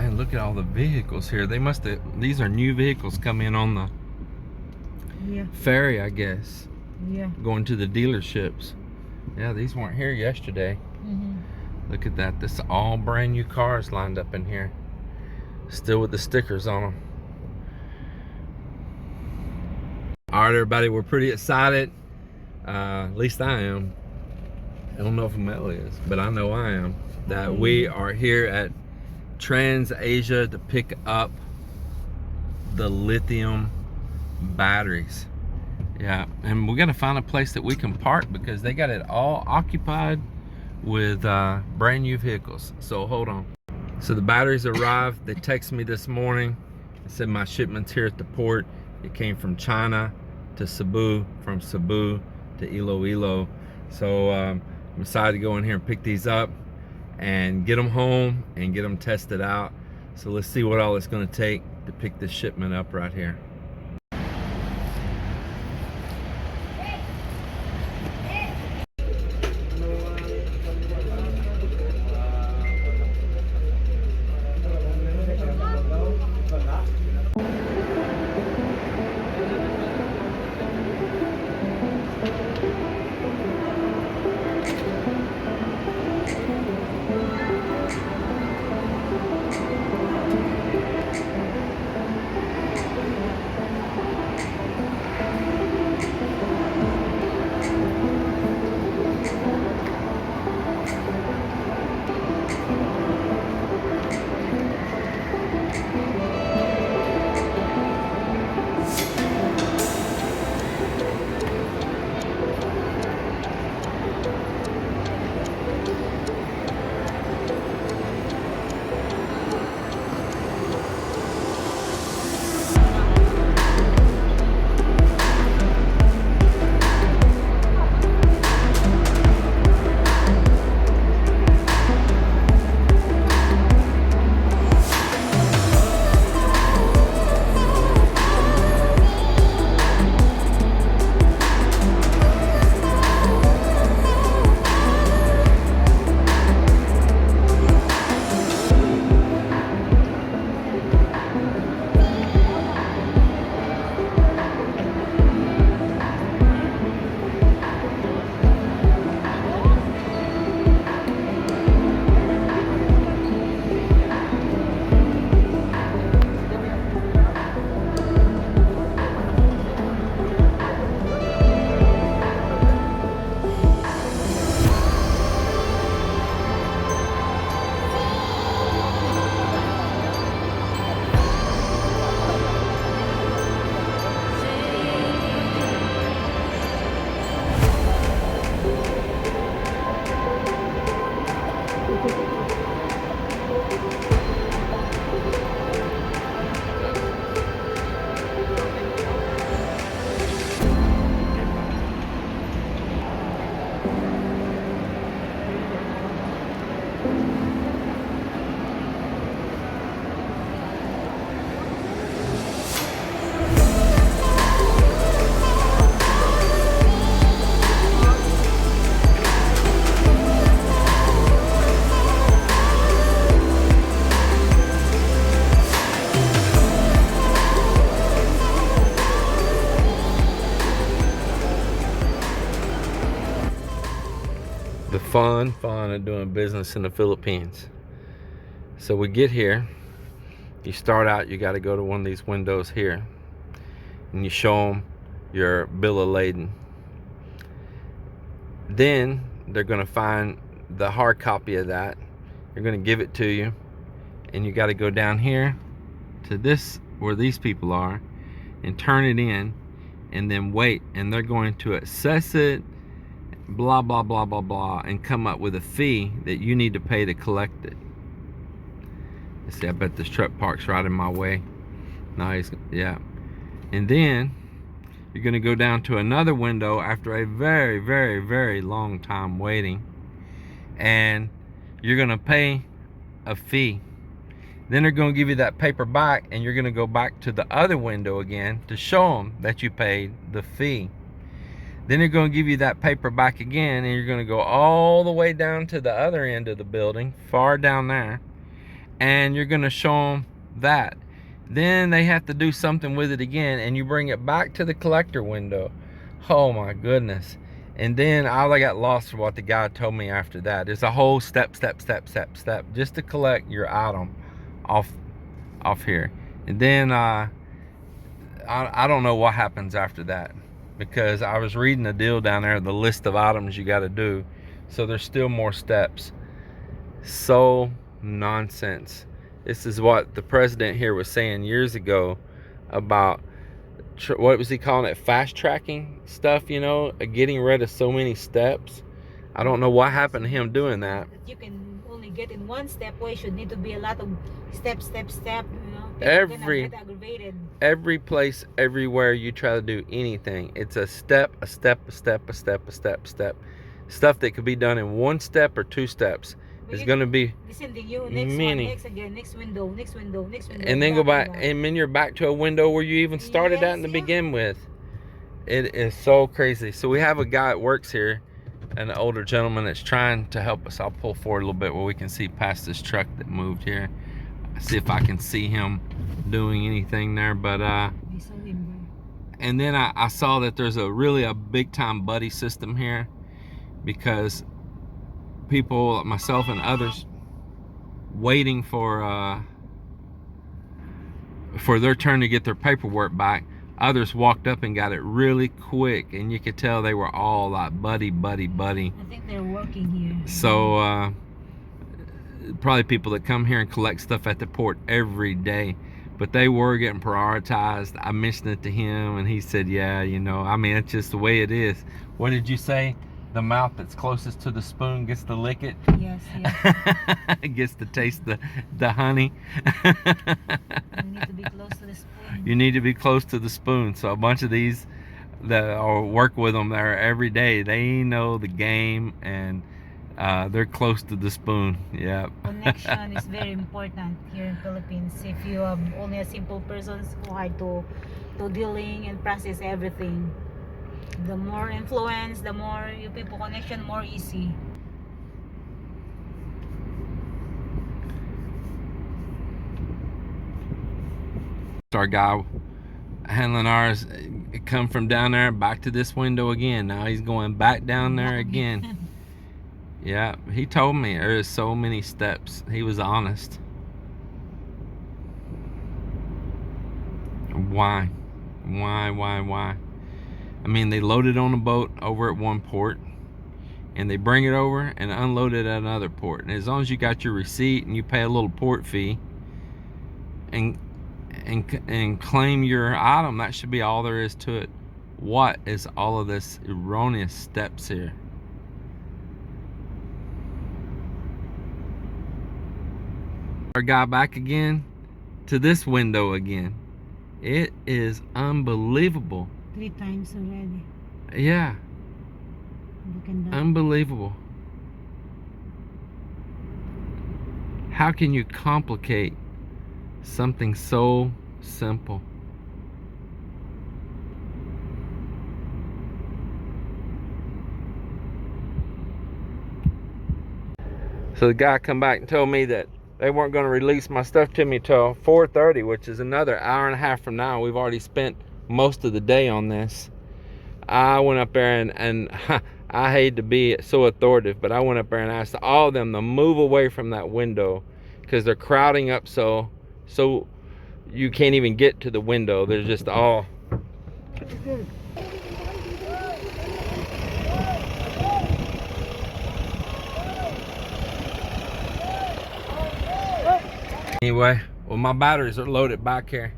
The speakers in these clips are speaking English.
Man, look at all the vehicles here. They must have, these are new vehicles coming in on the ferry, I guess. Yeah. Going to the dealerships. Yeah, these weren't here yesterday. Look at that. This is all brand new cars lined up in here. Still with the stickers on them. All right, everybody, we're pretty excited. At least I am. I don't know if Mel is, but I know I am. That we are here at Trans-Asia to pick up the lithium batteries. Yeah, and we got to find a place that we can park because they got it all occupied with brand new vehicles. So hold on. So the batteries arrived. They texted me this morning. They said my shipment's here at the port. It came from China to Cebu, from Cebu to Iloilo. So I'm excited to go in here and pick these up and get them home and get them tested out. So let's see what all it's going to take to pick this shipment up right here. The fun of doing business in the Philippines. So we get here, you start out, you got to go to one of these windows here and you show them your bill of lading. Then they're going to find the hard copy of that. They're going to give it to you, and you got to go down here to this where these people are and turn it in and then wait, and they're going to assess it, blah blah blah blah blah, and come up with a fee that you need to pay to collect it. Let's see, I bet this truck parks right in my way. Nice, yeah. And then you're going to go down to another window after a very very very long time waiting, and you're going to pay a fee. Then they're going to give you that paper back, and you're going to go back to the other window again to show them that you paid the fee. Then they're going to give you that paper back again, and you're going to go all the way down to the other end of the building, far down there, and you're gonna show them that. Then they have to do something with it again, and you bring it back to the collector window. Oh my goodness. And then I got lost for what the guy told me after that. It's a whole step just to collect your item off here. And then I don't know what happens after that, because I was reading the deal down there, the list of items you got to do. So there's still more steps. So nonsense. This is what the president here was saying years ago about, what was he calling it, fast tracking stuff, you know, getting rid of so many steps. I don't know what happened to him doing that. You can only get in one step, why should need to be a lot of step, you know. Every place, everywhere you try to do anything, it's a step. Stuff that could be done in one step or two steps is going to be many. Next window, and then go back, and then you're back to a window where you even started at in the begin with. It is so crazy. So we have a guy that works here, an older gentleman that's trying to help us. I'll pull forward a little bit where we can see past this truck that moved here. See if I can see him doing anything there. But and then I saw that there's a big time buddy system here, because people, myself and others, waiting for their turn to get their paperwork back. Others walked up and got it really quick, and you could tell they were all like buddy. I think they're working here. So probably people that come here and collect stuff at the port every day, but they were getting prioritized. I mentioned it to him, and he said, yeah, you know, I mean, it's just the way it is. What did you say? The mouth that's closest to the spoon gets to lick it. Yes. Gets to taste the honey. You need to be close to the spoon. You need to be close to the spoon. So a bunch of these that work with them there every day, they know the game, and they're close to the spoon. Yeah. Connection is very important here in Philippines. If you have only a simple person who had to dealing and process everything, the more influence, the more you people connection, more easy. Our guy handling ours come from down there back to this window again. Now he's going back down there again. Yeah, he told me there's so many steps. He was honest. Why? I mean, they load it on a boat over at one port, and they bring it over and unload it at another port. And as long as you got your receipt and you pay a little port fee and claim your item, that should be all there is to it. What is all of this erroneous steps here? Our guy back again to this window again. It is unbelievable. 3 times already. Yeah. Unbelievable. How can you complicate something so simple? So the guy come back and told me that they weren't going to release my stuff to me till 4:30, which is another hour and a half from now. We've already spent most of the day on this. I went up there and I hate to be so authoritative, but I went up there and asked all of them to move away from that window, because they're crowding up so you can't even get to the window. They're just all. Anyway, well, my batteries are loaded back here.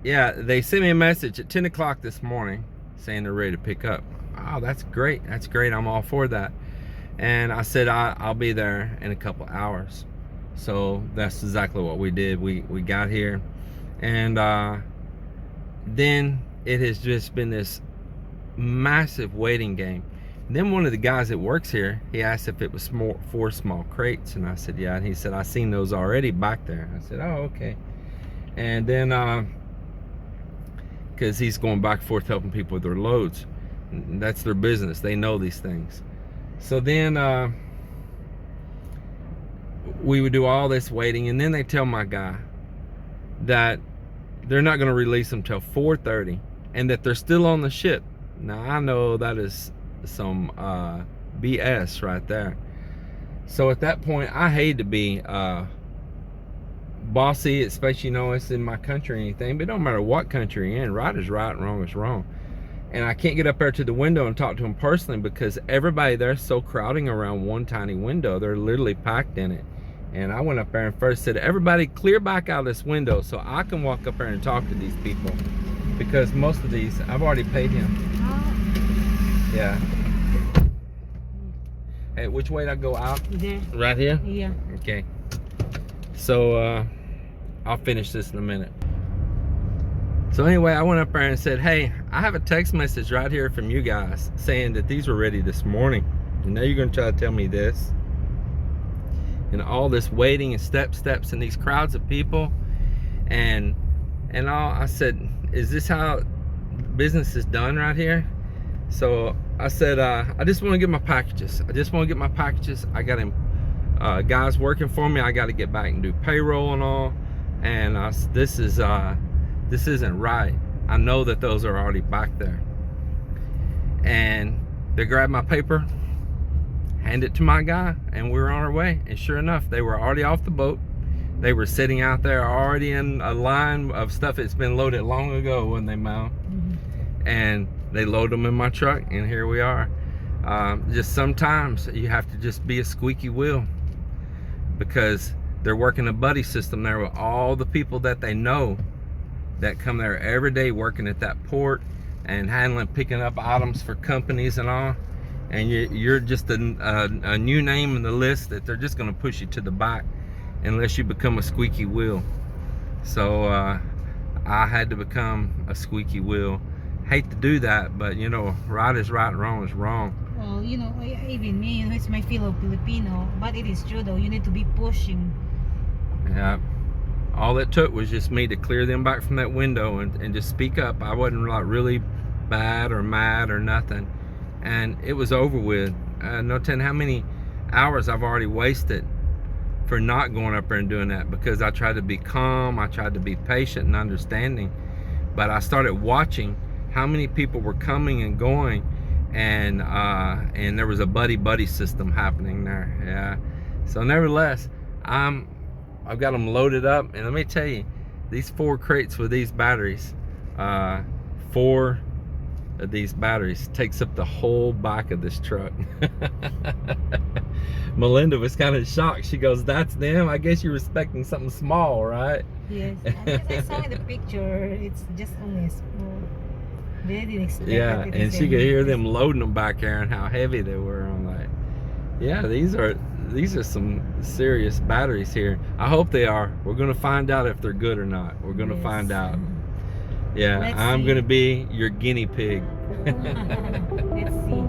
Yeah, they sent me a message at 10 o'clock this morning saying they're ready to pick up. Oh, that's great. That's great. I'm all for that. And I said I'll be there in a couple hours. So that's exactly what we did. We got here, and then it has just been this massive waiting game. And then one of the guys that works here, he asked if it was 4 small crates, and I said yeah, and he said I seen those already back there. I said oh, okay. And then because he's going back and forth helping people with their loads, that's their business, they know these things. So then we would do all this waiting, and then they tell my guy that they're not going to release them till 4:30, and that they're still on the ship. Now I know that is some BS right there. So at that point, I hate to be bossy, especially, you know, it's in my country or anything, but it don't matter what country you're in, right is right and wrong is wrong. And I can't get up there to the window and talk to them personally because everybody there's so crowding around one tiny window. They're literally packed in it. And I went up there and first said, everybody clear back out of this window so I can walk up there and talk to these people, because most of these I've already paid him. Yeah. Hey, which way did I go out? There. Right here? Yeah. Okay. So I'll finish this in a minute. So anyway, I went up there and said, hey, I have a text message right here from you guys saying that these were ready this morning. And now you're gonna try to tell me this. And all this waiting and steps and these crowds of people and all. I said, is this how business is done right here? So I said, I just want to get my packages. I got him guys working for me. I got to get back and do payroll and all. And this isn't right. I know that those are already back there. And they grabbed my paper, hand it to my guy, and we were on our way. And sure enough, they were already off the boat. They were sitting out there already in a line of stuff that's been loaded long ago when they mow. And they load them in my truck, and here we are. Just sometimes you have to just be a squeaky wheel, because they're working a buddy system there with all the people that they know that come there every day working at that port and handling, picking up items for companies and all. And you're just a new name in the list that they're just going to push you to the back unless you become a squeaky wheel. So I had to become a squeaky wheel. Hate to do that, but you know, right is right and wrong is wrong. Well, you know, even me, you know, it's my fellow Filipino, but it is true though, you need to be pushing. Yeah. All it took was just me to clear them back from that window and just speak up. I wasn't like really bad or mad or nothing. And it was over with. No telling how many hours I've already wasted for not going up there and doing that, because I tried to be calm, I tried to be patient and understanding. But I started watching how many people were coming and going, and there was a buddy system happening there. Yeah. So nevertheless, I've got them loaded up, and let me tell you, these 4 crates with these batteries, 4 of these batteries takes up the whole back of this truck. Melinda was kind of shocked. She goes, that's them? I guess you're expecting something small, right? Yes. I saw in the picture, it's just only a small. They didn't expect Yeah, it and she could hear them loading them back there and how heavy they were. I'm like, yeah, these are some serious batteries here. I hope they are. We're gonna find out if they're good or not. We're gonna find out. Yeah, I'm gonna be your guinea pig. Let's see.